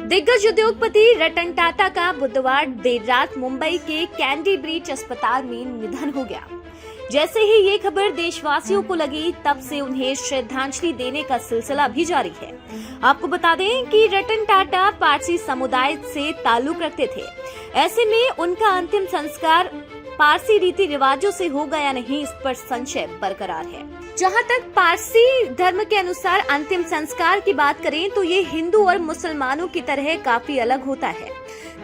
दिग्गज उद्योगपति रतन टाटा का बुधवार देर रात मुंबई के कैंडी ब्रिज अस्पताल में निधन हो गया। जैसे ही ये खबर देशवासियों को लगी, तब से उन्हें श्रद्धांजलि देने का सिलसिला भी जारी है। आपको बता दें कि रतन टाटा पारसी समुदाय से ताल्लुक रखते थे। ऐसे में उनका अंतिम संस्कार पारसी रीति रिवाजों से होगा या नहीं, इस पर संशय बरकरार है। जहां तक पारसी धर्म के अनुसार अंतिम संस्कार की बात करें तो ये हिंदू और मुसलमानों की तरह काफी अलग होता है।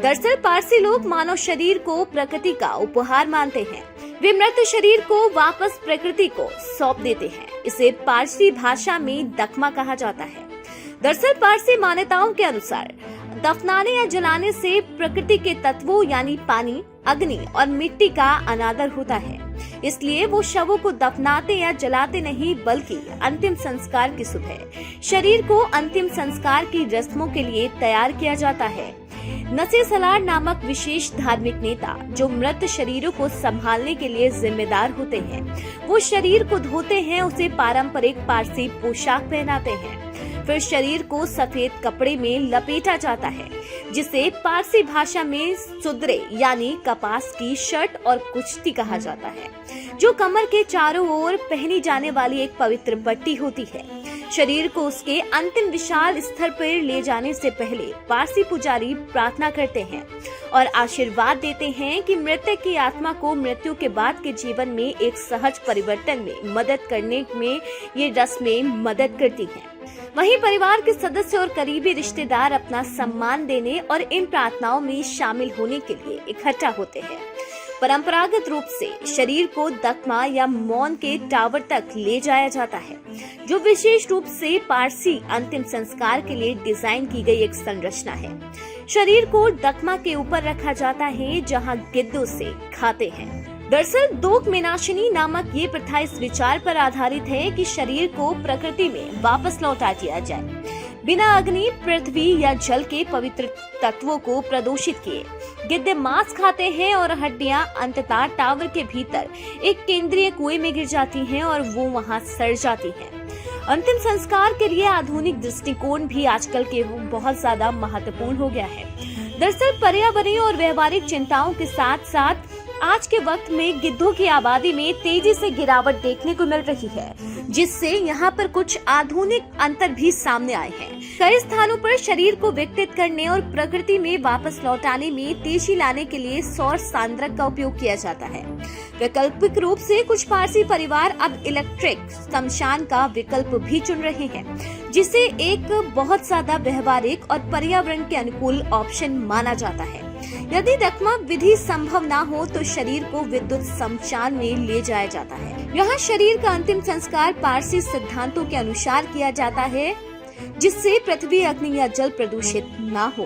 दरअसल पारसी लोग मानव शरीर को प्रकृति का उपहार मानते हैं। वे मृत शरीर को वापस प्रकृति को सौंप देते हैं। इसे पारसी भाषा में दफमा कहा जाता है। दरअसल पारसी मान्यताओं के अनुसार दफनाने या जलाने से प्रकृति के तत्वों यानी पानी, अग्नि और मिट्टी का अनादर होता है। इसलिए वो शवों को दफनाते या जलाते नहीं, बल्कि अंतिम संस्कार की सुबह शरीर को अंतिम संस्कार की रस्मों के लिए तैयार किया जाता है। नसीर सलार नामक विशेष धार्मिक नेता, जो मृत शरीरों को संभालने के लिए जिम्मेदार होते हैं, वो शरीर को धोते हैं, उसे पारंपरिक पारसी पोशाक पहनाते हैं। फिर शरीर को सफेद कपड़े में लपेटा जाता है, जिसे पारसी भाषा में सुदरे यानी कपास की शर्ट और कुश्ती कहा जाता है, जो कमर के चारों ओर पहनी जाने वाली एक पवित्र पट्टी होती है। शरीर को उसके अंतिम विशाल स्तर पर ले जाने से पहले पारसी पुजारी प्रार्थना करते हैं और आशीर्वाद देते हैं कि मृतक की आत्मा को मृत्यु के बाद के जीवन में एक सहज परिवर्तन में मदद करने में ये रस्में मदद करती हैं। वहीं परिवार के सदस्य और करीबी रिश्तेदार अपना सम्मान देने और इन प्रार्थनाओं में शामिल होने के लिए इकट्ठा होते हैं। परंपरागत रूप से शरीर को दफमा या मौन के टावर तक ले जाया जाता है, जो विशेष रूप से पारसी अंतिम संस्कार के लिए डिजाइन की गई एक संरचना है। शरीर को दफमा के ऊपर रखा जाता है, जहां गिद्धों से खाते हैं। दरअसल दोक मेनाशिनी नामक ये प्रथा इस विचार पर आधारित है कि शरीर को प्रकृति में वापस लौटा दिया जाए, बिना अग्नि, पृथ्वी या जल के पवित्र तत्वों को प्रदूषित किए। गिद्ध मांस खाते हैं और हड्डियां अंततः टावर के भीतर एक केंद्रीय कुएं में गिर जाती हैं और वो वहां सड़ जाती हैं। अंतिम संस्कार के लिए आधुनिक दृष्टिकोण भी आजकल के बहुत ज्यादा महत्वपूर्ण हो गया है। दरअसल पर्यावरणीय और व्यवहारिक चिंताओं के साथ साथ आज के वक्त में गिद्धों की आबादी में तेजी से गिरावट देखने को मिल रही है, जिससे यहाँ पर कुछ आधुनिक अंतर भी सामने आए हैं। कई स्थानों पर शरीर को विकसित करने और प्रकृति में वापस लौटाने में तेजी लाने के लिए सौर सांद्रक का उपयोग किया जाता है। वैकल्पिक रूप से कुछ पारसी परिवार अब इलेक्ट्रिक शमशान का विकल्प भी चुन रहे हैं, जिसे एक बहुत ज्यादा व्यवहारिक और पर्यावरण के अनुकूल ऑप्शन माना जाता है। यदि दफमा विधि संभव न हो तो शरीर को विद्युत शमशान में ले जाया जाता है। यहाँ शरीर का अंतिम संस्कार पारसी सिद्धांतों के अनुसार किया जाता है, जिससे पृथ्वी, अग्नि या जल प्रदूषित न हो।